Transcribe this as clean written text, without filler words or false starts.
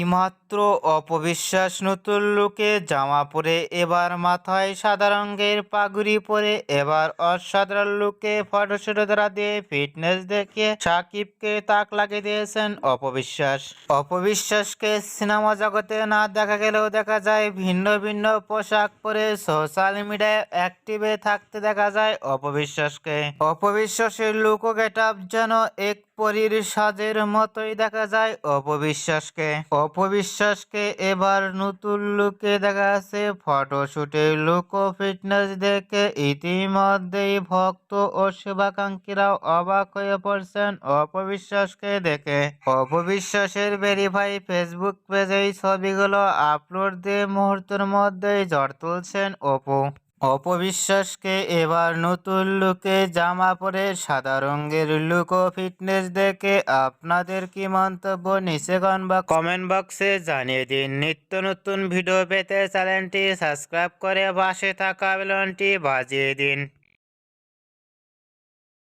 এইমাত্র অপবিশ্বাস নতুন লুকে জামা পরে এবার মাথায় সাদা রঙের পাগড়ি পরে এবার অসাধারণ লুকে ফটোশুট দ্বারা দিয়ে ফিটনেস দেখিয়ে সাকিবকে তাক লাগিয়ে দিয়েছেন অপবিশ্বাস। অপবিশ্বাসকে সিনেমা জগতে না দেখা গেলেও দেখা যায় ভিন্ন ভিন্ন পোশাক পরে সোশ্যাল মিডিয়ায় অ্যাক্টিভে থাকতে দেখা যায় অপবিশ্বাসকে। অপবিশ্বাসের লুক ও গেটআপ যেন এক পরীর সাজের মতোই দেখা যায় অপবিশ্বাসকে। অপবিশ্বাসকে এবার নতুন লুকে দেখা যাচ্ছে ফটোশুটে। লুক ও ফিটনেস দেখে ইতিমধ্যেই ভক্ত ও শুভাকাঙ্ক্ষীরাও অবাক হয়ে পড়ছেন অপবিশ্বাসকে দেখে। অপবিশ্বাসের ভেরিফাই ফেসবুক পেজে এই ছবিগুলো আপলোড দিয়ে মুহূর্তের মধ্যেই ঝড় তুলছেন অপু। অপবিশ্বাসকে এবার নতুন লুকে জামা পরে সাদা রঙের লুক ও ফিটনেস দেখে আপনাদের কি মন্তব্য নিচে কমেন্ট বক্সে জানিয়ে দিন। নিত্য নতুন ভিডিও পেতে চ্যানেলটি সাবস্ক্রাইব করে পাশে থাকা বেল আইকনটি বাজিয়ে দিন।